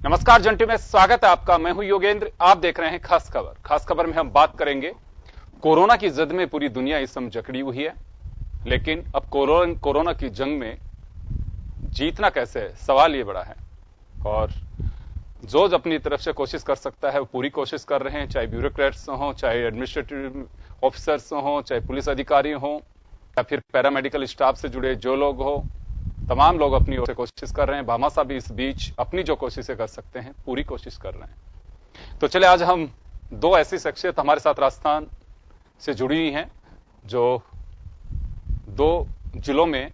नमस्कार जंटी में स्वागत है आपका। मैं हूं योगेंद्र। आप देख रहे हैं खास खबर। खास खबर में हम बात करेंगे कोरोना की जद में पूरी दुनिया इस समय जकड़ी हुई है, लेकिन अब कोरोना की जंग में जीतना कैसे है, सवाल ये बड़ा है। और जो अपनी तरफ से कोशिश कर सकता है वो पूरी कोशिश कर रहे हैं, चाहे ब्यूरोक्रेट्स हों, चाहे एडमिनिस्ट्रेटिव ऑफिसर्स हों, चाहे पुलिस अधिकारी हों, या फिर पैरामेडिकल स्टाफ से जुड़े जो लोग हो, तमाम लोग अपनी ओर से कोशिश कर रहे हैं। भामाशाह भी इस बीच अपनी जो कोशिशें कर सकते हैं पूरी कोशिश कर रहे हैं। तो चले आज हम दो ऐसी शख्सियत हमारे साथ राजस्थान से जुड़ी हुई हैं जो दो जिलों में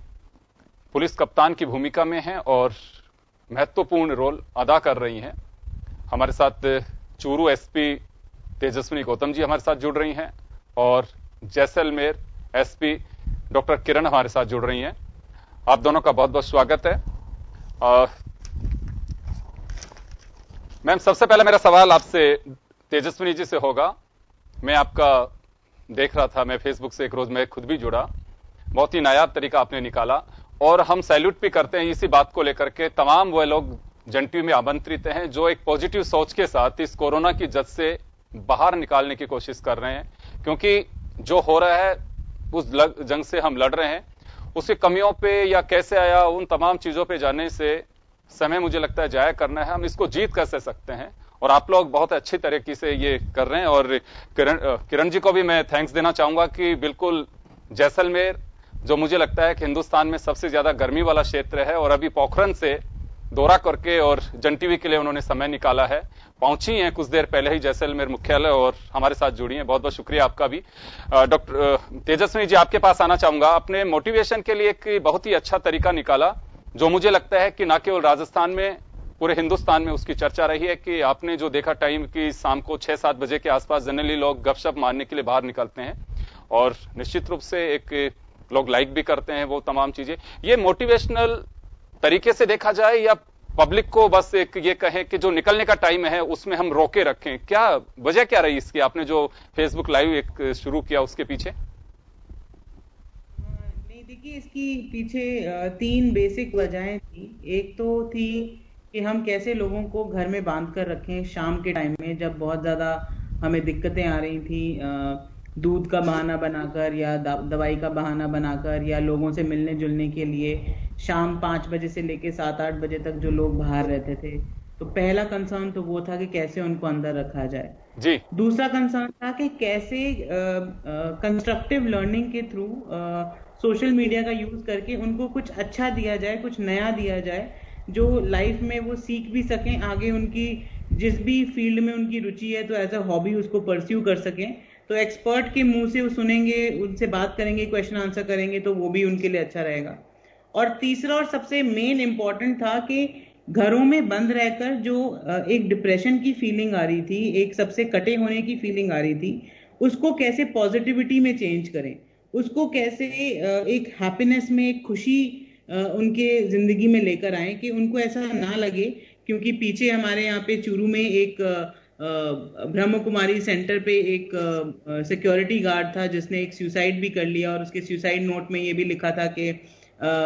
पुलिस कप्तान की भूमिका में हैं और महत्वपूर्ण रोल अदा कर रही हैं। हमारे साथ चूरू एसपी तेजस्विनी गौतम जी हमारे साथ जुड़ रही हैं और जैसलमेर एसपी डॉक्टर किरण हमारे साथ जुड़ रही हैं। आप दोनों का बहुत बहुत स्वागत है। मैम, सबसे पहले मेरा सवाल आपसे तेजस्विनी जी से होगा। मैं आपका देख रहा था, मैं फेसबुक से एक रोज मैं खुद भी जुड़ा। बहुत ही नायाब तरीका आपने निकाला और हम सैल्यूट भी करते हैं इसी बात को लेकर के। तमाम वह लोग जंटी में आमंत्रित हैं जो एक पॉजिटिव सोच के साथ इस कोरोना की जद से बाहर निकालने की कोशिश कर रहे हैं, क्योंकि जो हो रहा है उस जंग से हम लड़ रहे हैं। उसकी कमियों पे या कैसे आया, उन तमाम चीजों पे जाने से समय मुझे लगता है जाया करना है। हम इसको जीत कैसे सकते हैं और आप लोग बहुत अच्छी तरीके से ये कर रहे हैं। और किरण जी को भी मैं थैंक्स देना चाहूंगा कि बिल्कुल जैसलमेर, जो मुझे लगता है कि हिंदुस्तान में सबसे ज्यादा गर्मी वाला क्षेत्र है, और अभी पोखरन से दौरा करके और जन टीवी के लिए उन्होंने समय निकाला है, पहुंची हैं कुछ देर पहले ही जैसलमेर मुख्यालय और हमारे साथ जुड़ी हैं। बहुत बहुत शुक्रिया आपका भी। डॉक्टर तेजस्विनी जी, आपके पास आना चाहूंगा। आपने मोटिवेशन के लिए एक बहुत ही अच्छा तरीका निकाला, जो मुझे लगता है कि न केवल राजस्थान में, पूरे हिंदुस्तान में उसकी चर्चा रही है। कि आपने जो देखा टाइम की शाम को 6-7 बजे के आसपास जनरली लोग गपशप मारने के लिए बाहर निकलते हैं और निश्चित रूप से एक लोग लाइक भी करते हैं वो तमाम चीजें। ये मोटिवेशनल तरीके से देखा जाए या पब्लिक को बस एक ये कहें कि जो निकलने का टाइम है उसमें हम रोके रखें? क्या वजह क्या रही इसकी? आपने जो फेसबुक लाइव एक शुरू किया उसके पीछे? नहीं, देखिए, इसकी पीछे 3 बेसिक वजहें थी। एक तो थी कि हम कैसे लोगों को घर में बांध कर रखें शाम के टाइम में, जब बहुत ज्यादा हमें दिक्कतें आ रही थी, दूध का बहाना बनाकर या दवाई का बहाना बनाकर, या लोगों से मिलने जुलने के लिए शाम 5 बजे से लेके 7-8 बजे तक जो लोग बाहर रहते थे। तो पहला कंसर्न तो वो था कि कैसे उनको अंदर रखा जाए जी। दूसरा कंसर्न था कि कैसे कंस्ट्रक्टिव लर्निंग के थ्रू सोशल मीडिया का यूज करके उनको कुछ अच्छा दिया जाए, कुछ नया दिया जाए, जो लाइफ में वो सीख भी सकें, आगे उनकी जिस भी फील्ड में उनकी रुचि है तो एज अ हॉबी उसको परस्यू कर सकें। तो एक्सपर्ट के मुंह से वो सुनेंगे, उनसे बात करेंगे, क्वेश्चन आंसर करेंगे, तो वो भी उनके लिए अच्छा रहेगा। और तीसरा और सबसे मेन इंपॉर्टेंट था कि घरों में बंद रहकर जो एक डिप्रेशन की फीलिंग आ रही थी, एक सबसे कटे होने की फीलिंग आ रही थी, उसको कैसे पॉजिटिविटी में चेंज करें, उसको कैसे एक हैप्पीनेस में, एक खुशी उनके जिंदगी में लेकर आए कि उनको ऐसा ना लगे। क्योंकि पीछे हमारे यहाँ पे चूरू में एक ब्रह्म कुमारी सेंटर पे एक सिक्योरिटी गार्ड था जिसने एक सुसाइड भी कर लिया, और उसके सुसाइड नोट में ये भी लिखा था कि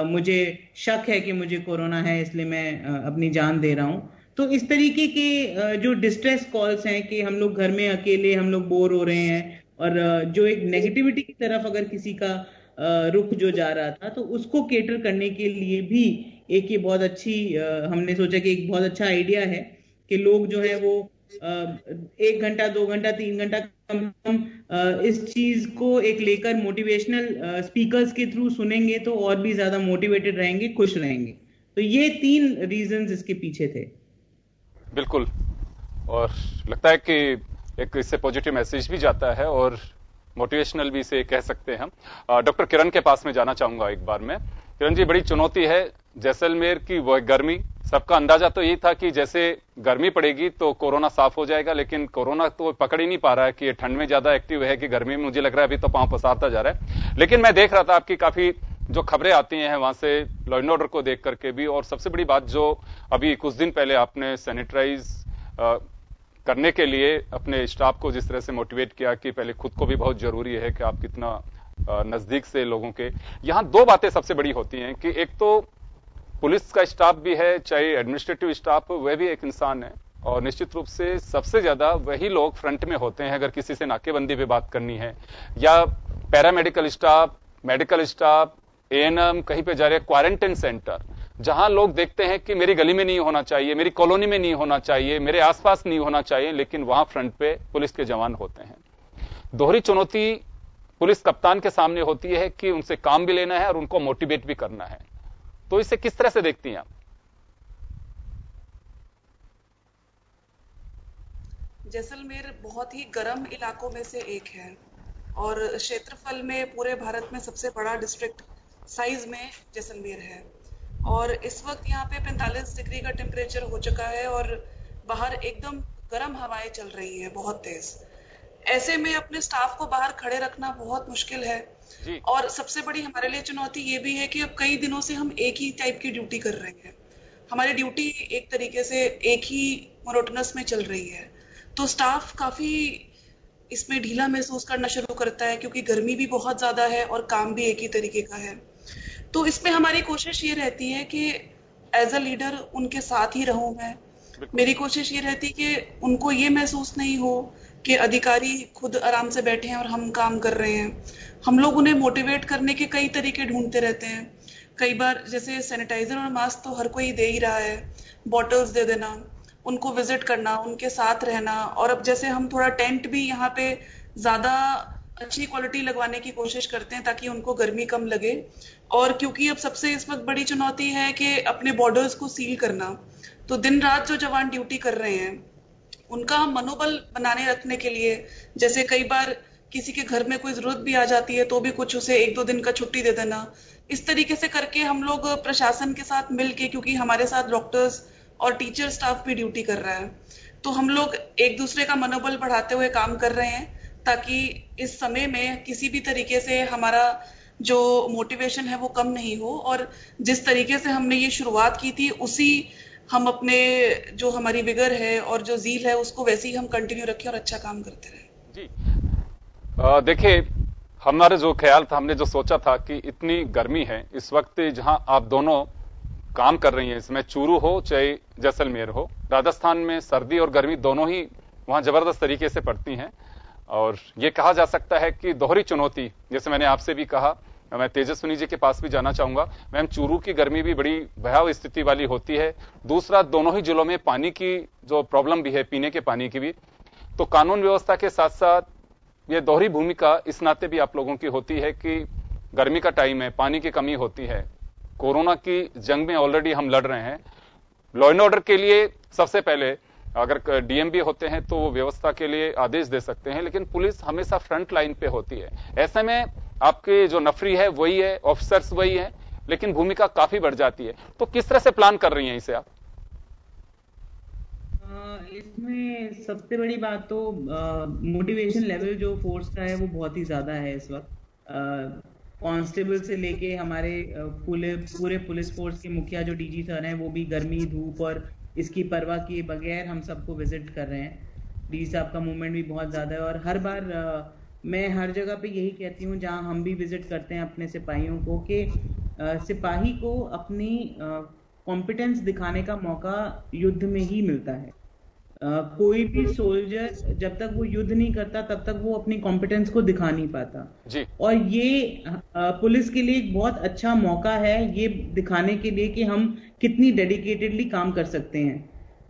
मुझे शक है कि मुझे कोरोना है, इसलिए मैं अपनी जान दे रहा हूं। तो इस तरीके के जो डिस्ट्रेस कॉल्स हैं कि हम लोग घर में अकेले, हम लोग बोर हो रहे हैं, और जो एक नेगेटिविटी की तरफ अगर किसी का रुख जो जा रहा था, तो उसको केटर करने के लिए भी एक ये बहुत अच्छी हमने सोचा कि एक बहुत अच्छा आइडिया है कि लोग जो है वो 1 घंटा, 2 घंटा, 3 घंटा कम से कम इस चीज को एक लेकर मोटिवेशनल स्पीकर्स के थ्रू सुनेंगे तो और भी ज्यादा मोटिवेटेड रहेंगे, खुश रहेंगे। तो ये 3 रीजंस इसके पीछे थे। बिल्कुल, और लगता है कि एक इससे पॉजिटिव मैसेज भी जाता है और मोटिवेशनल भी इसे कह सकते हैं हम। डॉक्टर किरण के पास में जाना चाहूंगा एक बार में। किरण जी, बड़ी चुनौती है जैसलमेर की वह गर्मी। सबका अंदाजा तो यही था कि जैसे गर्मी पड़ेगी तो कोरोना साफ हो जाएगा, लेकिन कोरोना तो पकड़ ही नहीं पा रहा है कि ये ठंड में ज्यादा एक्टिव है कि गर्मी में। मुझे लग रहा है अभी तो पांव पसारता जा रहा है। लेकिन मैं देख रहा था आपकी काफी जो खबरें आती हैं वहां से लॉ एंड ऑर्डर को देख करके भी, और सबसे बड़ी बात जो अभी कुछ दिन पहले आपने सैनिटाइज करने के लिए अपने स्टाफ को जिस तरह से मोटिवेट किया कि पहले खुद को भी बहुत जरूरी है कि आप कितना नजदीक से लोगों के। यहां 2 बातें सबसे बड़ी होती हैं कि एक तो पुलिस का स्टाफ भी है, चाहे एडमिनिस्ट्रेटिव स्टाफ, वह भी एक इंसान है और निश्चित रूप से सबसे ज्यादा वही लोग फ्रंट में होते हैं अगर किसी से नाकेबंदी पे बात करनी है, या paramedical staff, medical staff, ANM कहीं पे जा रहे हैं, क्वारंटाइन सेंटर, जहां लोग देखते हैं कि मेरी गली में नहीं होना चाहिए, मेरी कॉलोनी में नहीं होना चाहिए, मेरे आसपास नहीं होना चाहिए, लेकिन वहां फ्रंट पे पुलिस के जवान होते हैं। दोहरी चुनौती पुलिस कप्तान के सामने होती है कि उनसे काम भी लेना है और उनको मोटिवेट भी करना है। तो इसे किस तरह से देखती हैं आप? जैसलमेर बहुत ही गर्म इलाकों में से एक है और क्षेत्रफल में पूरे भारत में सबसे बड़ा डिस्ट्रिक्ट साइज में जैसलमेर है और इस वक्त यहाँ पे 45 डिग्री का टेम्परेचर हो चुका है और बाहर एकदम गर्म हवाएं चल रही है बहुत तेज। ऐसे में अपने स्टाफ को बाहर खड़े रखना बहुत मुश्किल है जी। और सबसे बड़ी हमारे लिए चुनौती ये भी है कि अब कई दिनों से हम एक ही टाइप की ड्यूटी कर रहे हैं। हमारी ड्यूटी एक तरीके से एक ही मोनोटोनस में चल रही है, तो स्टाफ काफी इसमें ढीला महसूस करना शुरू करता है क्योंकि गर्मी भी बहुत ज्यादा है और काम भी एक ही तरीके का है। तो इसमें हमारी कोशिश ये रहती है कि एज अ लीडर उनके साथ ही रहूं मैं। मेरी कोशिश ये रहती कि उनको ये महसूस नहीं हो कि अधिकारी खुद आराम से बैठे हैं और हम काम कर रहे हैं। हम लोग उन्हें मोटिवेट करने के कई तरीके ढूंढते रहते हैं। कई बार जैसे सैनिटाइजर और मास्क तो हर कोई दे ही रहा है, बॉटल्स दे देना, उनको विजिट करना, उनके साथ रहना। और अब जैसे हम थोड़ा टेंट भी यहाँ पे ज्यादा अच्छी क्वालिटी लगवाने की कोशिश करते हैं ताकि उनको गर्मी कम लगे। और क्योंकि अब सबसे इस वक्त बड़ी चुनौती है कि अपने बॉर्डर्स को सील करना, तो दिन रात जो जवान ड्यूटी कर रहे हैं उनका हम मनोबल बनाने रखने के लिए, जैसे कई बार किसी के घर में कोई जरूरत भी आ जाती है तो भी कुछ उसे 1-2 दिन का छुट्टी दे देना, इस तरीके से करके हम लोग प्रशासन के साथ मिलके, क्योंकि हमारे साथ डॉक्टर्स और टीचर स्टाफ भी ड्यूटी कर रहा है, तो हम लोग एक दूसरे का मनोबल बढ़ाते हुए काम कर रहे हैं ताकि इस समय में किसी भी तरीके से हमारा जो मोटिवेशन है वो कम नहीं हो। और जिस तरीके से हमने ये शुरुआत की थी उसी हम अपने जो हमारी विगर है और जो जील है उसको वैसे ही हम कंटिन्यू रखें और अच्छा काम करते रहें। जी देखिए, हमारे जो ख्याल था, हमने जो सोचा था कि इतनी गर्मी है इस वक्त जहां आप दोनों काम कर रही हैं, इसमें चूरू हो चाहे जैसलमेर हो, राजस्थान में सर्दी और गर्मी दोनों ही वहां जबरदस्त तरीके से पड़ती हैं। और ये कहा जा सकता है कि दोहरी चुनौती, जैसे मैंने आपसे भी कहा, मैं तेजस्विनी जी के पास भी जाना चाहूंगा। मैम, चूरू की गर्मी भी बड़ी भयावह स्थिति वाली होती है। दूसरा, दोनों ही जिलों में पानी की जो प्रॉब्लम भी है, पीने के पानी की भी। तो कानून व्यवस्था के साथ साथ ये दोहरी भूमिका इस नाते भी आप लोगों की होती है कि गर्मी का टाइम है, पानी की कमी होती है, कोरोना की जंग में ऑलरेडी हम लड़ रहे हैं। लॉ एंड ऑर्डर के लिए सबसे पहले अगर डीएम भी होते हैं तो वो व्यवस्था के लिए आदेश दे सकते हैं, लेकिन पुलिस हमेशा फ्रंट लाइन पे होती है। ऐसे में आपके जो नफरी है वही है, ऑफिसर्स वही है, लेकिन भूमिका काफी बढ़ जाती है। तो किस तरह से प्लान कर रही हैं इसे आप? इसमें सबसे बड़ी बात तो मोटिवेशन लेवल जो फोर्स का है वो बहुत ही ज्यादा है इस वक्त। कांस्टेबल से लेके हमारे पूरे पुलिस फोर्स के मुखिया जो डीजी सर हैं वो भी गर्मी धूप और इसकी परवाह किए बगैर हम सबको विजिट कर रहे हैं। डीजी साहब का मूवमेंट भी बहुत ज्यादा है और हर बार मैं हर जगह पे यही कहती हूँ जहां हम भी विजिट करते हैं अपने सिपाहियों को कि सिपाही को अपनी कॉम्पिटेंस दिखाने का मौका युद्ध में ही मिलता है। कोई भी सोल्जर जब तक वो युद्ध नहीं करता तब तक वो अपनी कॉम्पिटेंस को दिखा नहीं पाता जी। और ये पुलिस के लिए एक बहुत अच्छा मौका है ये दिखाने के लिए कि हम कितनी डेडिकेटेडली काम कर सकते हैं।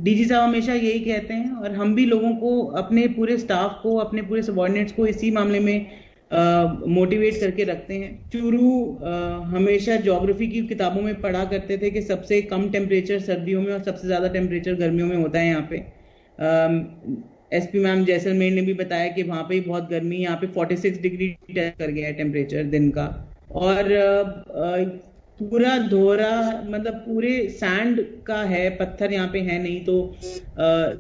डीजी साहब हमेशा यही कहते हैं और हम भी लोगों को, अपने पूरे स्टाफ को, अपने पूरे सबॉर्डिनेट्स को इसी मामले में मोटिवेट करके रखते हैं। चूरू हमेशा ज्योग्राफी की किताबों में पढ़ा करते थे कि सबसे कम टेम्परेचर सर्दियों में और सबसे ज्यादा टेम्परेचर गर्मियों में होता है। यहाँ पे एसपी मैम जैसलमेर ने भी बताया कि वहां पे बहुत गर्मी, यहाँ पे 46 डिग्री टच कर गया है टेम्परेचर दिन का। और पूरा दोहरा, मतलब पूरे सैंड का है, पत्थर यहाँ पे है नहीं, तो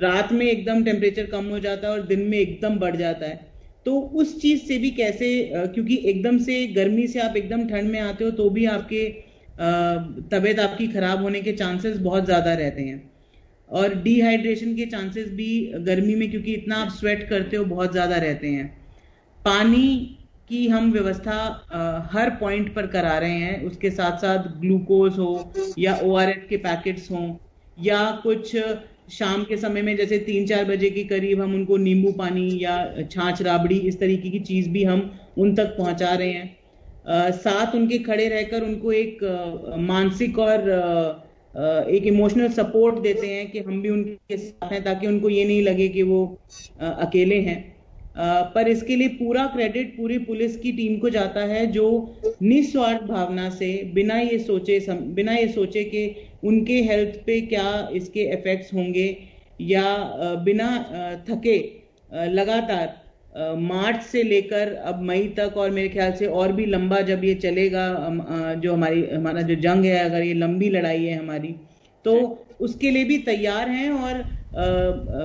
रात में एकदम टेम्परेचर कम हो जाता है और दिन में एकदम बढ़ जाता है। तो उस चीज से भी कैसे, क्योंकि एकदम से गर्मी से आप एकदम ठंड में आते हो तो भी आपके तबीयत आपकी खराब होने के चांसेस बहुत ज्यादा रहते हैं और डिहाइड्रेशन के चांसेस भी गर्मी में, क्योंकि इतना आप स्वेट करते हो, बहुत ज्यादा रहते हैं। पानी कि हम व्यवस्था हर पॉइंट पर करा रहे हैं, उसके साथ साथ ग्लूकोज हो या ORS के पैकेट्स हों, या कुछ शाम के समय में जैसे 3-4 बजे के करीब हम उनको नींबू पानी या छाछ राबड़ी इस तरीके की चीज भी हम उन तक पहुंचा रहे हैं। साथ उनके खड़े रहकर उनको एक मानसिक और एक इमोशनल सपोर्ट देते हैं कि हम भी उनके साथ हैं, ताकि उनको ये नहीं लगे कि वो अकेले हैं। पर इसके लिए पूरा क्रेडिट पूरी पुलिस की टीम को जाता है, जो निस्वार्थ भावना से बिना ये सोचे कि उनके हेल्थ पे क्या इसके इफेक्ट्स होंगे, या बिना थके लगातार मार्च से लेकर अब मई तक, और मेरे ख्याल से और भी लंबा जब ये चलेगा, जो हमारा जो जंग है, अगर ये लंबी लड़ाई है हमारी, तो उसके लिए भी तैयार हैं और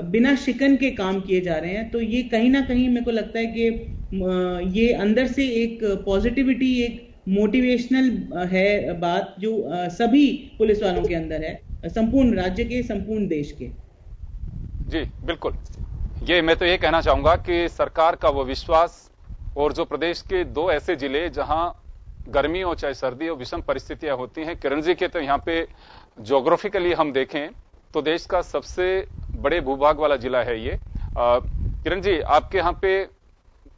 बिना शिकन के काम किए जा रहे हैं। तो ये कहीं ना कहीं मेरे को लगता है कि ये अंदर से एक पॉजिटिविटी, एक मोटिवेशनल है बात, जो सभी पुलिस वालों के अंदर है, संपूर्ण राज्य के, संपूर्ण देश के। जी बिल्कुल, ये मैं तो ये कहना चाहूंगा कि सरकार का वो विश्वास, और जो प्रदेश के 2 ऐसे जिले जहां गर्मी हो चाहे सर्दी हो विषम परिस्थितियां होती हैं। किरण जी के तो यहाँ पे ज्योग्राफिकली हम देखें तो देश का सबसे बड़े भूभाग वाला जिला है ये। किरण जी, आपके यहाँ पे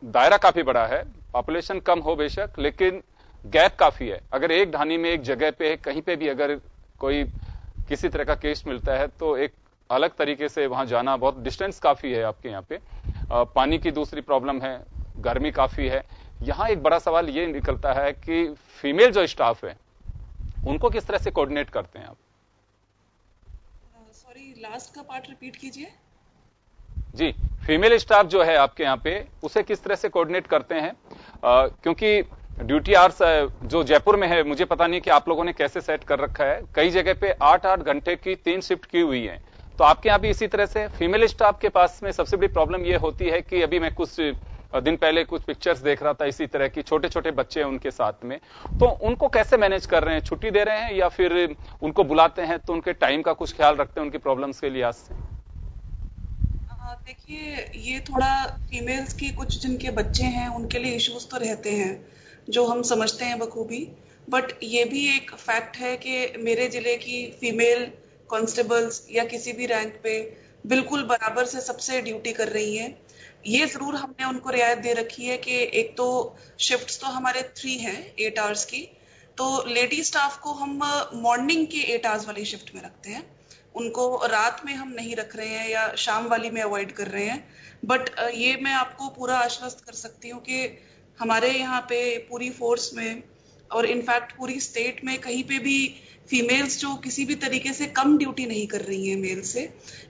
दायरा काफी बड़ा है, पॉपुलेशन कम हो बेशक, लेकिन गैप काफी है। अगर एक ढानी में, एक जगह पे, कहीं पे भी अगर कोई किसी तरह का केस मिलता है तो एक अलग तरीके से वहां जाना, बहुत डिस्टेंस काफी है आपके यहाँ पे। पानी की दूसरी प्रॉब्लम है, गर्मी काफी है। यहाँ एक बड़ा सवाल ये निकलता है कि फीमेल जो स्टाफ है उनको किस तरह से कोऑर्डिनेट करते हैं आप? सॉरी, लास्ट का पार्ट रिपीट कीजिए। जी, फीमेल स्टाफ जो है आपके यहाँ पे, उसे किस तरह से कोऑर्डिनेट करते हैं? क्योंकि ड्यूटी आवर्स जो जयपुर में है, मुझे पता नहीं कि आप लोगों ने कैसे सेट कर रखा है। कई जगह पे 8-8 घंटे की 3 शिफ्ट की हुई है, तो आपके यहाँ भी इसी तरह से फीमेल स्टाफ के पास में सबसे बड़ी प्रॉब्लम ये होती है कि अभी मैं कुछ दिन पहले कुछ पिक्चर्स देख रहा था इसी तरह की, छोटे छोटे बच्चे हैं उनके साथ में, तो उनको कैसे मैनेज कर रहे हैं? छुट्टी दे रहे हैं या फिर उनको बुलाते हैं तो उनके टाइम का कुछ ख्याल रखते हैं उनकी प्रॉब्लम्स के लिहाज से? देखिए, ये थोड़ा फीमेल्स की कुछ जिनके बच्चे हैं उनके लिए इश्यूज तो रहते हैं, जो हम समझते हैं बखूबी। बट ये भी एक फैक्ट है कि मेरे जिले की फीमेल कांस्टेबल्स या किसी भी रैंक पे बिल्कुल बराबर से सबसे ड्यूटी कर रही हैं। ये जरूर हमने उनको रियायत दे रखी है कि एक तो शिफ्ट्स तो हमारे 3 हैं 8 आवर्स की, तो लेडी स्टाफ को हम मॉर्निंग के 8 आवर्स वाली शिफ्ट में रखते हैं, उनको रात में हम नहीं रख रहे हैं या शाम वाली में अवॉइड कर रहे हैं। बट ये मैं आपको पूरा आश्वस्त कर सकती हूँ कि हमारे यहाँ पे पूरी फोर्स में और इनफैक्ट पूरी स्टेट में कहीं पे भी फीमेल्स जो किसी भी तरीके से कम ड्यूटी नहीं कर रही हैं मेल से।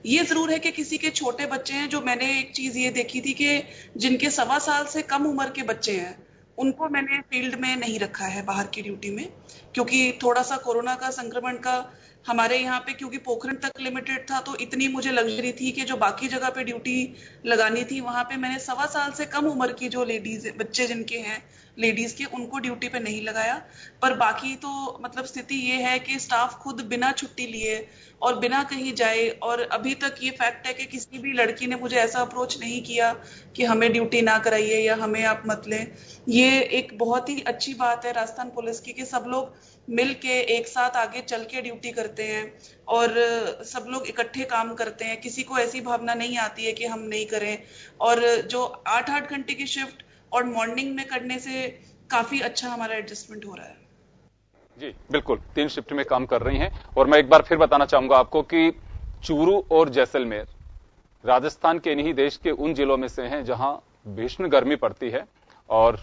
ये जरूर है कि किसी के छोटे बच्चे हैं, जो मैंने एक चीज ये देखी थी कि जिनके 1.25 साल से कम उम्र के बच्चे हैं उनको मैंने फील्ड में नहीं रखा है बाहर की ड्यूटी में, क्योंकि थोड़ा सा कोरोना का संक्रमण का हमारे यहाँ पे, क्योंकि पोखरण तक लिमिटेड था, तो इतनी मुझे लग्जरी थी कि जो बाकी जगह पे ड्यूटी लगानी थी वहां पे मैंने 1.25 साल से कम उम्र की जो लेडीज बच्चे जिनके हैं लेडीज के, उनको ड्यूटी पे नहीं लगाया। पर बाकी तो मतलब स्थिति ये है कि स्टाफ खुद बिना छुट्टी लिए और बिना कहीं जाए, और अभी तक ये फैक्ट है कि किसी भी लड़की ने मुझे ऐसा अप्रोच नहीं किया कि हमें ड्यूटी ना कराइए या हमें आप मत लें। ये एक बहुत ही अच्छी बात है राजस्थान पुलिस की कि सब लोग मिल के एक साथ आगे चल के ड्यूटी करते हैं और सब लोग इकट्ठे काम करते हैं। किसी को ऐसी भावना नहीं आती है कि हम नहीं करें, और जो 8-8 घंटे की शिफ्ट और मॉर्निंग में करने से काफी अच्छा हमारा एडजस्टमेंट हो रहा है। जी बिल्कुल, 3 शिफ्ट में काम कर रही हैं। और मैं एक बार फिर बताना चाहूंगा आपको कि चूरू और जैसलमेर राजस्थान के इन्हीं देश के उन जिलों में से हैं जहां भीषण गर्मी पड़ती है, और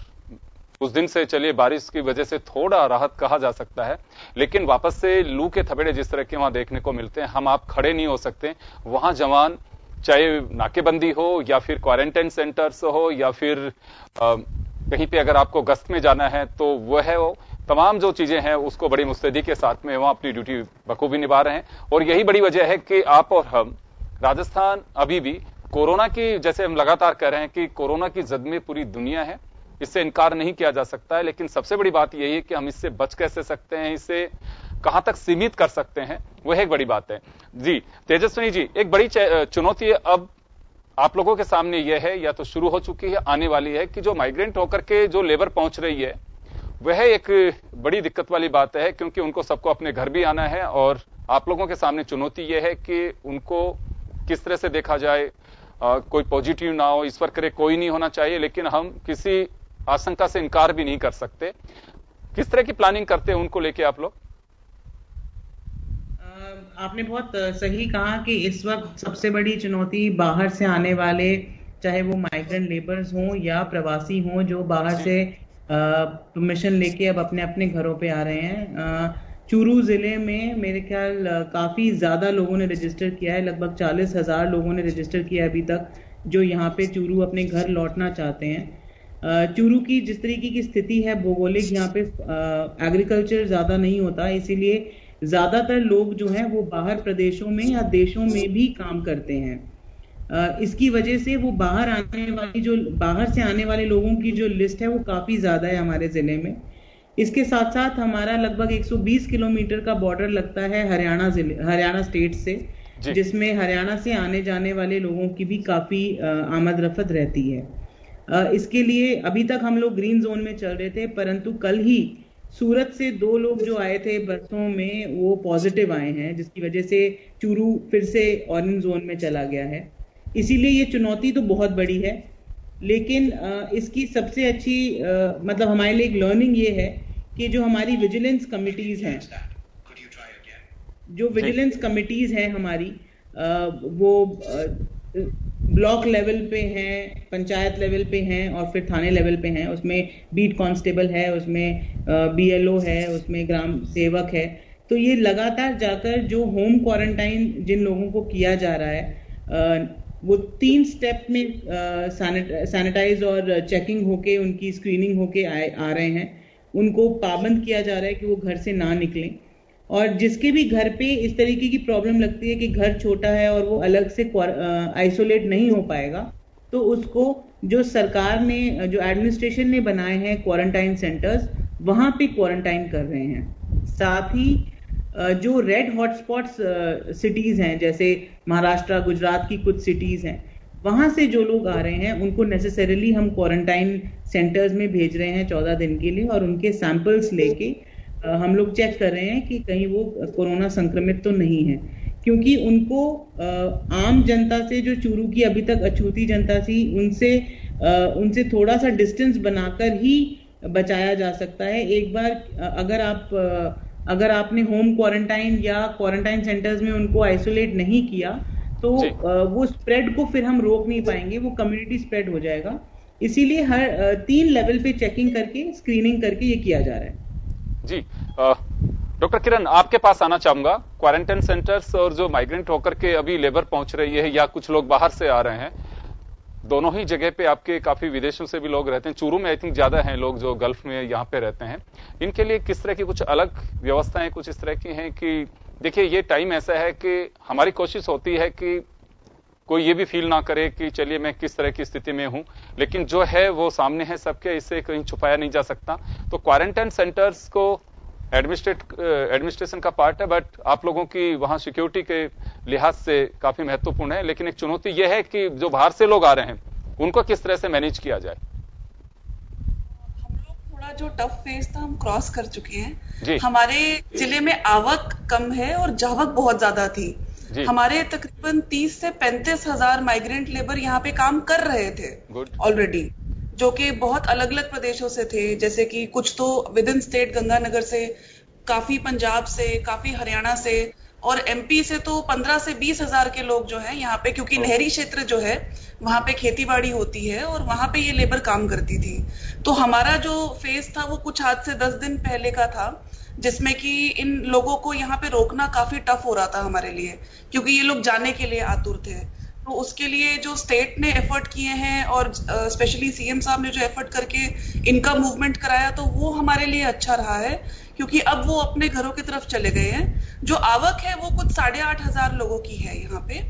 उस दिन से चलिए बारिश की वजह से थोड़ा राहत कहा जा सकता है, लेकिन वापस से लू के थपेड़े जिस तरह के वहां देखने को मिलते हैं, हम आप खड़े नहीं हो सकते। वहां जवान चाहे नाकेबंदी हो या फिर क्वारंटाइन सेंटर्स हो या फिर कहीं पे अगर आपको गश्त में जाना है, तो वह है वो तमाम जो चीजें हैं उसको बड़ी मुस्तैदी के साथ में वहां अपनी ड्यूटी बखूबी निभा रहे हैं। और यही बड़ी वजह है कि आप और हम, राजस्थान अभी भी कोरोना की, जैसे हम लगातार कह रहे हैं कि कोरोना की जद में पूरी दुनिया है, इससे इनकार नहीं किया जा सकता है, लेकिन सबसे बड़ी बात यही है कि हम इससे बच कैसे सकते हैं, इसे कहां तक सीमित कर सकते हैं, वह एक बड़ी बात है। जी तेजस्विनी जी, एक बड़ी चुनौती अब आप लोगों के सामने यह है या तो शुरू हो चुकी है, आने वाली है, कि जो माइग्रेंट होकर के जो लेबर पहुंच रही है वह एक बड़ी दिक्कत वाली बात है, क्योंकि उनको सबको अपने घर भी आना है और आप लोगों के सामने चुनौती यह है कि उनको किस तरह से देखा जाए, कोई पॉजिटिव ना हो, ईश्वर करे कोई नहीं होना चाहिए, लेकिन हम किसी आशंका से इनकार भी नहीं कर सकते। किस तरह की प्लानिंग करते हैं उनको लेके आप लोग? आपने बहुत सही कहा कि इस वक्त सबसे बड़ी चुनौती बाहर से आने वाले, चाहे वो माइग्रेंट लेबर्स हों या प्रवासी हों, जो बाहर से परमिशन लेके अब अपने अपने घरों पे आ रहे हैं। चूरू जिले में मेरे ख्याल काफी ज्यादा लोगों ने रजिस्टर किया है, लगभग 40,000 लोगों ने रजिस्टर किया है अभी तक, जो यहाँ पे चूरू अपने घर लौटना चाहते हैं। चूरू की जिस तरीके की स्थिति है भौगोलिक, यहाँ पे एग्रीकल्चर ज्यादा नहीं होता, इसीलिए ज्यादातर लोग जो हैं वो बाहर प्रदेशों में या देशों में भी काम करते हैं। इसकी वजह से वो बाहर से आने वाले लोगों की जो लिस्ट है वो काफी ज्यादा है हमारे जिले में। इसके साथ साथ हमारा लगभग 120 किलोमीटर का बॉर्डर लगता है हरियाणा स्टेट से, जिसमें हरियाणा से आने जाने वाले लोगों की भी काफी आमद रफ्त रहती है। इसके लिए अभी तक हम लोग ग्रीन जोन में चल रहे थे, परंतु कल ही सूरत से 2 लोग जो आए थे बसों में वो पॉजिटिव आए हैं, जिसकी वजह से चूरू फिर से ऑरेंज जोन में चला गया है। इसीलिए ये चुनौती तो बहुत बड़ी है, लेकिन इसकी सबसे अच्छी मतलब हमारे लिए एक लर्निंग ये है कि जो हमारी विजिलेंस कमिटीज हैं, हमारी वो ब्लॉक लेवल पे हैं, पंचायत लेवल पे हैं और फिर थाने लेवल पे हैं। उसमें बीट कांस्टेबल है, उसमें BLO है, उसमें ग्राम सेवक है। तो ये लगातार जाकर जो होम क्वारंटाइन जिन लोगों को किया जा रहा है, वो 3 स्टेप में सैनिटाइज और चेकिंग होके, उनकी स्क्रीनिंग होके आ रहे हैं। उनको पाबंद किया जा रहा है कि वो घर से ना निकलें, और जिसके भी घर पे इस तरीके की प्रॉब्लम लगती है कि घर छोटा है और वो अलग से आइसोलेट नहीं हो पाएगा, तो उसको जो सरकार ने, जो एडमिनिस्ट्रेशन ने बनाए हैं क्वारंटाइन सेंटर्स, वहां पे क्वारंटाइन कर रहे हैं। साथ ही जो रेड हॉटस्पॉट्स सिटीज हैं, जैसे महाराष्ट्र, गुजरात की कुछ सिटीज हैं, वहां से जो लोग आ रहे हैं उनको नेसेसरीली हम क्वारंटाइन सेंटर्स में भेज रहे हैं 14 दिन के लिए, और उनके सैंपल्स लेके हम लोग चेक कर रहे हैं कि कहीं वो कोरोना संक्रमित तो नहीं है, क्योंकि उनको आम जनता से, जो चूरू की अभी तक अछूती जनता थी, उनसे थोड़ा सा डिस्टेंस बनाकर ही बचाया जा सकता है। एक बार अगर आपने होम क्वारंटाइन या क्वारंटाइन सेंटर्स में उनको आइसोलेट नहीं किया, तो वो स्प्रेड को फिर हम रोक नहीं पाएंगे, वो कम्युनिटी स्प्रेड हो जाएगा। इसीलिए हर 3 लेवल पे चेकिंग करके, स्क्रीनिंग करके ये किया जा रहा है। जी, डॉक्टर किरण, आपके पास आना चाहूंगा। क्वारंटाइन सेंटर्स और जो माइग्रेंट होकर के अभी लेबर पहुंच रही है या कुछ लोग बाहर से आ रहे हैं, दोनों ही जगह पे आपके काफी विदेशों से भी लोग रहते हैं। चूरू में आई थिंक ज्यादा हैं लोग जो गल्फ में यहाँ पे रहते हैं। इनके लिए किस तरह की कुछ अलग व्यवस्थाएं कुछ इस तरह की हैं कि देखिए ये टाइम ऐसा है कि हमारी कोशिश होती है कि कोई ये भी फील ना करे कि चलिए मैं किस तरह की स्थिति में हूं, लेकिन जो है वो सामने है सबके, इससे कहीं छुपाया नहीं जा सकता। तो क्वारंटाइन सेंटर्स को एडमिनिस्ट्रेशन का पार्ट है, बट आप लोगों की वहां सिक्योरिटी के लिहाज से काफी महत्वपूर्ण है। लेकिन एक चुनौती यह है कि जो बाहर से लोग आ रहे हैं उनको किस तरह से मैनेज किया जाए। हम लोग थोड़ा जो टफ फेज था हम क्रॉस कर चुके हैं। हमारे जिले में आवक कम है और जावक बहुत ज्यादा थी। हमारे तकरीबन 30 से 35 हजार माइग्रेंट लेबर यहाँ पे काम कर रहे थे ऑलरेडी, जो कि बहुत अलग अलग प्रदेशों से थे, जैसे कि कुछ तो विद इन स्टेट गंगानगर से, काफी पंजाब से, काफी हरियाणा से, और MP से तो 15 से 20 हजार के लोग जो है यहाँ पे, क्योंकि नहरी क्षेत्र जो है वहां पे खेती बाड़ी होती है और वहां पे ये लेबर काम करती थी। तो हमारा जो फेज था वो कुछ आज से 10 दिन पहले का था, जिसमें कि इन लोगों को यहाँ पे रोकना काफी टफ हो रहा था हमारे लिए, क्योंकि ये लोग जाने के लिए आतुर थे। तो उसके लिए जो स्टेट ने एफर्ट किए हैं और स्पेशली CM साहब ने जो एफर्ट करके इनका मूवमेंट कराया, तो वो हमारे लिए अच्छा रहा है, क्योंकि अब वो अपने घरों की तरफ चले गए हैं। जो आवक है वो कुछ 8,500 लोगों की है यहाँ पे,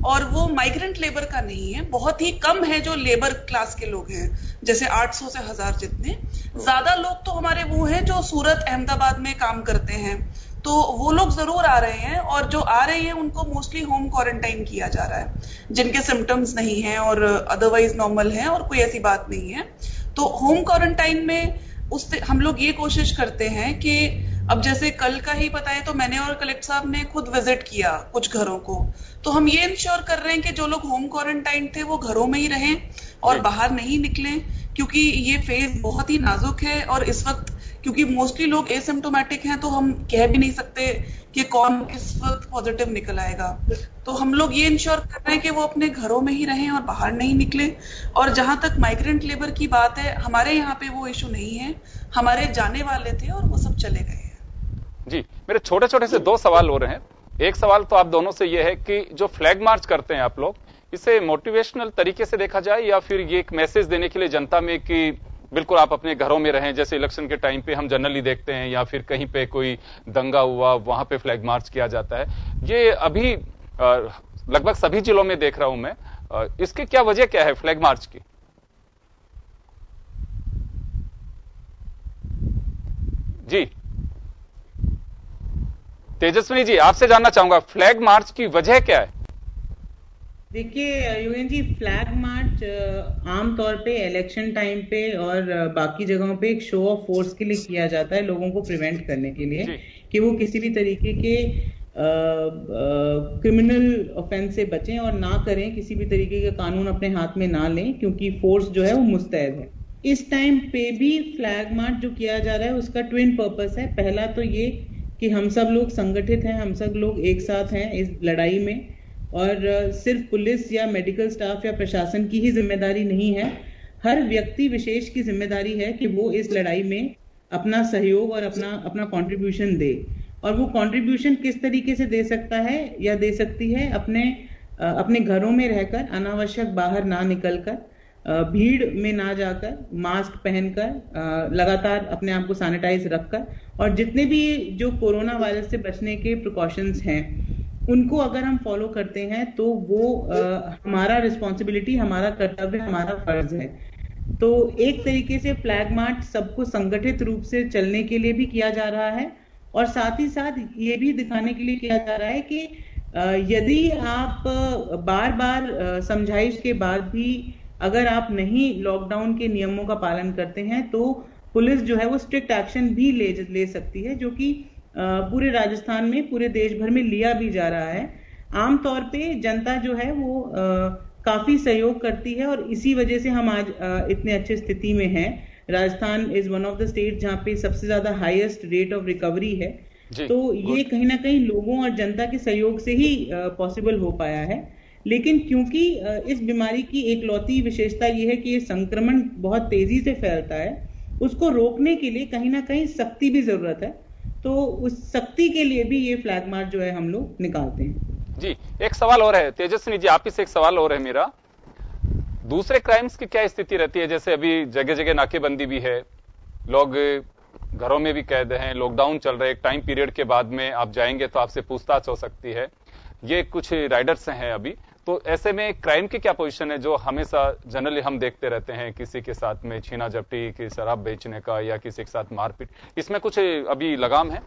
और वो माइग्रेंट लेबर का नहीं है, बहुत ही कम है जो लेबर क्लास के लोग हैं, जैसे 800 से 1000 जितने। ज्यादा लोग तो हमारे वो हैं जो सूरत, अहमदाबाद में काम करते हैं, तो वो लोग जरूर आ रहे हैं, और जो आ रहे हैं उनको मोस्टली होम क्वारंटाइन किया जा रहा है, जिनके सिम्टम्स नहीं हैं और अदरवाइज नॉर्मल हैं और कोई ऐसी बात नहीं है। तो होम क्वारंटाइन में हम लोग ये कोशिश करते हैं कि अब जैसे कल का ही पता है, तो मैंने और कलेक्टर साहब ने खुद विजिट किया कुछ घरों को, तो हम ये इंश्योर कर रहे हैं कि जो लोग होम क्वारंटाइन थे वो घरों में ही रहें और बाहर नहीं निकलें, क्योंकि ये फेज बहुत ही नाजुक है। और इस वक्त क्योंकि मोस्टली लोग एसिम्प्टोमेटिक हैं, तो हम कह भी नहीं सकते कि कौन किस वक्त पॉजिटिव निकल आएगा। तो हम लोग ये इंश्योर कर रहे हैं कि वो अपने घरों में ही रहें और बाहर नहीं निकले। और जहां तक माइग्रेंट लेबर की बात है, हमारे यहाँ पे वो इशू नहीं है, हमारे जाने वाले थे और वो सब चले गए हैं। जी, मेरे छोटे छोटे से 2 सवाल हो रहे हैं। एक सवाल तो आप दोनों से ये है कि जो फ्लैग मार्च करते हैं आप लोग, इसे मोटिवेशनल तरीके से देखा जाए या फिर ये एक मैसेज देने के लिए जनता में कि बिल्कुल आप अपने घरों में रहें, जैसे इलेक्शन के टाइम पे हम जनरली देखते हैं, या फिर कहीं पे कोई दंगा हुआ वहां पे फ्लैग मार्च किया जाता है। ये अभी लगभग सभी जिलों में देख रहा हूं मैं। इसकी क्या वजह क्या है फ्लैग मार्च की? जी तेजस्विनी जी, आपसे जानना चाहूंगा फ्लैग मार्च की वजह क्या है? देखिए यूएन जी, फ्लैग मार्च आमतौर पे इलेक्शन टाइम पे और बाकी जगहों पे एक शो ऑफ फोर्स के लिए किया जाता है, लोगों को प्रिवेंट करने के लिए कि वो किसी भी तरीके के क्रिमिनल ऑफेंस से बचें और ना करें, किसी भी तरीके का कानून अपने हाथ में ना लें, क्योंकि फोर्स जो है वो मुस्तैद है। इस टाइम पे भी फ्लैग मार्च जो किया जा रहा है उसका ट्विन पर्पस है। पहला तो ये कि हम सब लोग संगठित हैं, हम सब लोग एक साथ हैं इस लड़ाई में, और सिर्फ पुलिस या मेडिकल स्टाफ या प्रशासन की ही जिम्मेदारी नहीं है, हर व्यक्ति विशेष की जिम्मेदारी है कि वो इस लड़ाई में अपना सहयोग और अपना कंट्रीब्यूशन दे। और वो कंट्रीब्यूशन किस तरीके से दे सकता है या दे सकती है? अपने घरों में रहकर, अनावश्यक बाहर ना निकलकर, भीड़ में ना जाकर, मास्क पहनकर, लगातार अपने आप को सैनिटाइज रखकर, और जितने भी जो कोरोना वायरस से बचने के प्रिकॉशंस हैं उनको अगर हम फॉलो करते हैं तो वो हमारा रिस्पॉन्सिबिलिटी, हमारा कर्तव्य, हमारा फर्ज है। तो एक तरीके से फ्लैग मार्च सबको संगठित रूप से चलने के लिए भी किया जा रहा है, और साथ ही साथ ये भी दिखाने के लिए किया जा रहा है कि यदि आप बार बार समझाइश के बाद भी अगर आप नहीं लॉकडाउन के नियमों का पालन करते हैं तो पुलिस जो है वो स्ट्रिक्ट एक्शन भी ले सकती है, जो कि पूरे राजस्थान में, पूरे देश भर में लिया भी जा रहा है। आमतौर पे जनता जो है वो काफी सहयोग करती है, और इसी वजह से हम आज इतने अच्छे स्थिति में हैं। Rajasthan is one of the state जहां पे सबसे ज्यादा हाईएस्ट रेट ऑफ रिकवरी है। तो ये कहीं ना कहीं लोगों और जनता के सहयोग से ही पॉसिबल हो पाया है। लेकिन क्योंकि इस बीमारी की एकलौती विशेषता ये है कि ये संक्रमण बहुत तेजी से फैलता है, उसको रोकने के लिए कहीं ना कहीं सख्ती भी जरूरत है। तो उस सख्ती के लिए भी ये फ्लैग मार्च जो है हम लोग निकालते हैं। जी, एक सवाल और है तेजस्विनी जी, आप ही से एक सवाल और है मेरा। दूसरे क्राइम्स की क्या स्थिति रहती है? जैसे अभी जगह जगह नाकेबंदी भी है, लोग घरों में भी कैद हैं, लॉकडाउन चल रहा है, एक टाइम पीरियड के बाद में आप जाएंगे तो आपसे पूछताछ हो सकती है, ये कुछ राइडर्स हैं अभी। तो ऐसे में क्राइम की क्या पोजीशन है, जो हमेशा जनरली हम देखते रहते हैं, किसी के साथ में छीना झपटी, की शराब बेचने का, या किसी के साथ मारपीट, इसमें कुछ अभी लगाम है?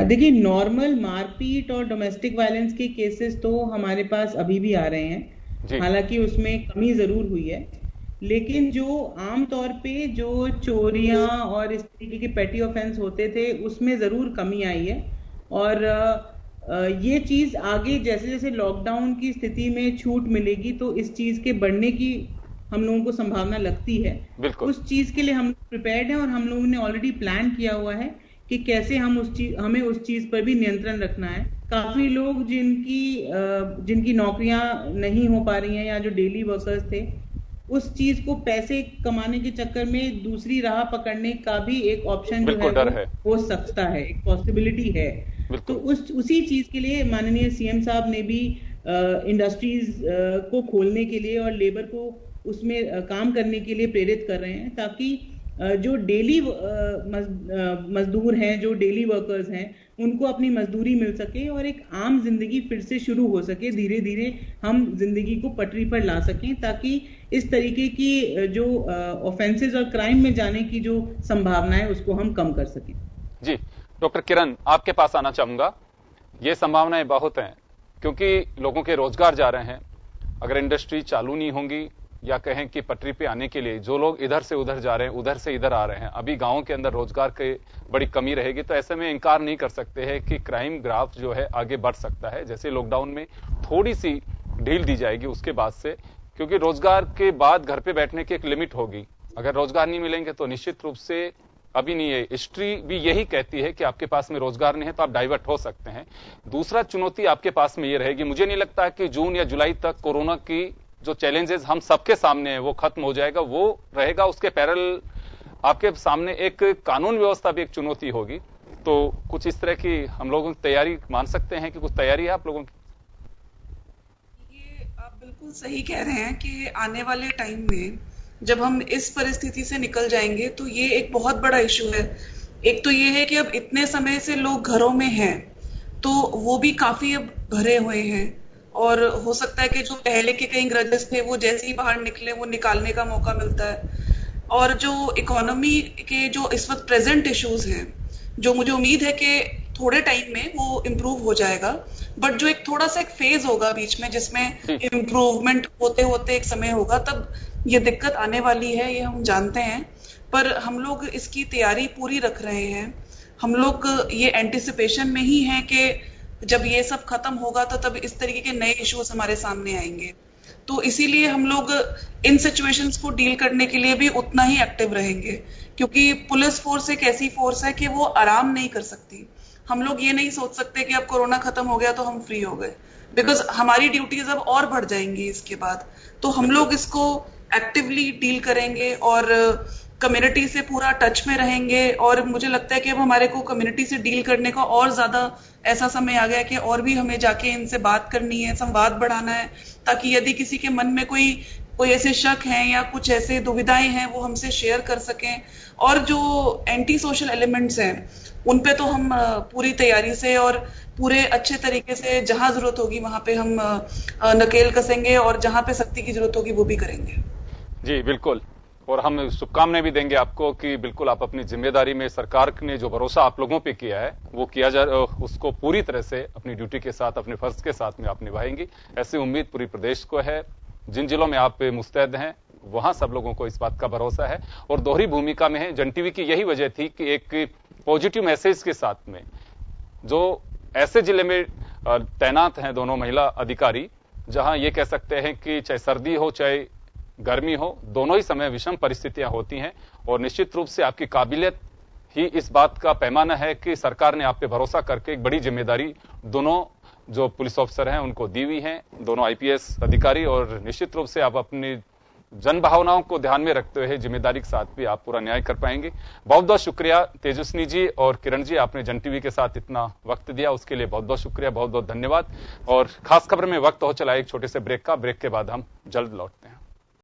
देखिए, नॉर्मल मारपीट और डोमेस्टिक वायलेंस के केसेस तो हमारे पास अभी भी आ रहे हैं, हालांकि उसमें कमी जरूर हुई है, लेकिन जो आमतौर पे जो चोरियां और इस तरीके के पेटी ऑफेंस होते थे उसमें जरूर कमी आई है। और ये चीज आगे जैसे जैसे लॉकडाउन की स्थिति में छूट मिलेगी तो इस चीज के बढ़ने की हम लोगों को संभावना लगती है। उस चीज के लिए हम प्रिपेयर्ड हैं, और हम लोगों ने ऑलरेडी प्लान किया हुआ है कि कैसे हमें उस चीज पर भी नियंत्रण रखना है। काफी लोग जिनकी नौकरियां नहीं हो पा रही हैं, या जो डेली वर्कर्स थे, उस चीज को पैसे कमाने के चक्कर में दूसरी राह पकड़ने का भी एक ऑप्शन जो है हो सकता है, एक पॉसिबिलिटी है। तो उसी चीज के लिए माननीय सीएम साहब ने भी इंडस्ट्रीज को खोलने के लिए और लेबर को उसमें काम करने के लिए प्रेरित कर रहे हैं, ताकि जो डेली मजदूर हैं, जो डेली वर्कर्स हैं, उनको अपनी मजदूरी मिल सके और एक आम जिंदगी फिर से शुरू हो सके। धीरे धीरे हम जिंदगी को पटरी पर ला सकें, ताकि इस तरीके की जो ऑफेंसेस और क्राइम में जाने की जो संभावना है उसको हम कम कर सकें। जी डॉक्टर किरण, आपके पास आना चाहूंगा। ये संभावनाएं बहुत हैं क्योंकि लोगों के रोजगार जा रहे हैं। अगर इंडस्ट्री चालू नहीं होंगी या कहें कि पटरी पे आने के लिए जो लोग इधर से उधर जा रहे हैं, उधर से इधर आ रहे हैं, अभी गांवों के अंदर रोजगार की बड़ी कमी रहेगी, तो ऐसे में इंकार नहीं कर सकते हैं कि क्राइम ग्राफ जो है आगे बढ़ सकता है। जैसे लॉकडाउन में थोड़ी सी ढील दी जाएगी उसके बाद से, क्योंकि रोजगार के बाद घर पे बैठने की एक लिमिट होगी। अगर रोजगार नहीं मिलेंगे तो निश्चित रूप से, अभी नहीं है, हिस्ट्री भी यही कहती है कि आपके पास में रोजगार नहीं है तो आप डाइवर्ट हो सकते हैं। दूसरा चुनौती आपके पास में ये रहेगी, मुझे नहीं लगता है कि जून या जुलाई तक कोरोना की जो चैलेंजेस हम सबके सामने है वो खत्म हो जाएगा, वो रहेगा। उसके पैरेलल आपके सामने एक कानून व्यवस्था भी एक चुनौती होगी। तो कुछ इस तरह की हम लोगों की तैयारी मान सकते हैं कि कुछ तैयारी है आप लोगों की? ये आप बिल्कुल सही कह रहे हैं कि आने वाले टाइम में जब हम इस परिस्थिति से निकल जाएंगे तो ये एक बहुत बड़ा इशू है। एक तो ये है कि अब इतने समय से लोग घरों में हैं तो वो भी काफी अब भरे हुए हैं, और हो सकता है कि जो पहले के कई ग्रजेस थे वो जैसे ही बाहर निकले वो निकालने का मौका मिलता है। और जो इकोनॉमी के जो इस वक्त प्रेजेंट इश्यूज हैं, जो मुझे उम्मीद है कि थोड़े टाइम में वो इम्प्रूव हो जाएगा, बट जो एक थोड़ा सा एक फेज होगा बीच में जिसमें इम्प्रूवमेंट होते होते एक समय होगा, तब ये दिक्कत आने वाली है, ये हम जानते हैं। पर हम लोग इसकी तैयारी पूरी रख रहे हैं। हम लोग ये एंटिसिपेशन में ही हैं कि जब ये सब खत्म होगा तो तब इस तरीके के नए इश्यूज हमारे सामने आएंगे। तो इसीलिए हम लोग इन सिचुएशंस को डील करने के लिए भी उतना ही एक्टिव रहेंगे, क्योंकि पुलिस फोर्स एक ऐसी फोर्स है कि वो आराम नहीं कर सकती। हम लोग ये नहीं सोच सकते कि अब कोरोना खत्म हो गया तो हम फ्री हो गए, बिकॉज हमारी ड्यूटीज अब और बढ़ जाएंगी इसके बाद। तो हम लोग इसको एक्टिवली डील करेंगे और कम्युनिटी से पूरा टच में रहेंगे। और मुझे लगता है कि अब हमारे को कम्युनिटी से डील करने का और ज्यादा ऐसा समय आ गया कि और भी हमें जाके इनसे बात करनी है, संवाद बढ़ाना है, ताकि यदि किसी के मन में कोई ऐसे शक हैं या कुछ ऐसे दुविधाएं हैं वो हमसे शेयर कर सकें। और जो एंटी सोशल एलिमेंट्स हैं उन पे तो हम पूरी तैयारी से और पूरे अच्छे तरीके से जहां जरूरत होगी वहां पे हम नकेल कसेंगे, और जहां पे सख्ती की जरूरत होगी वो भी करेंगे। जी बिल्कुल, और हम शुभकामनाएं भी देंगे आपको कि बिल्कुल आप अपनी जिम्मेदारी में, सरकार ने जो भरोसा आप लोगों पे किया है वो उसको पूरी तरह से अपनी ड्यूटी के साथ, अपने फर्ज के साथ में आप निभाएंगी। ऐसी उम्मीद पूरी प्रदेश को है। जिन जिलों में आप मुस्तैद हैं वहां सब लोगों को इस बात का भरोसा है और दोहरी भूमिका में है। जन टीवी की यही वजह थी कि एक पॉजिटिव मैसेज के साथ में, जो ऐसे जिले में तैनात हैं दोनों महिला अधिकारी, जहां ये कह सकते हैं कि चाहे सर्दी हो चाहे गर्मी हो, दोनों ही समय विषम परिस्थितियां होती हैं। और निश्चित रूप से आपकी काबिलियत ही इस बात का पैमाना है कि सरकार ने आप पे भरोसा करके एक बड़ी जिम्मेदारी दोनों जो पुलिस ऑफिसर हैं उनको दी हुई है, दोनों आईपीएस अधिकारी। और निश्चित रूप से आप अपनी जन भावनाओं को ध्यान में रखते हुए जिम्मेदारी के साथ भी आप पूरा न्याय कर पाएंगे। बहुत बहुत शुक्रिया तेजस्विनी जी और किरण जी, आपने जन टीवी के साथ इतना वक्त दिया, उसके लिए बहुत बहुत शुक्रिया, बहुत बहुत धन्यवाद। और खास खबर में वक्त हो चला एक छोटे से ब्रेक का। ब्रेक के बाद हम जल्द लौटते हैं।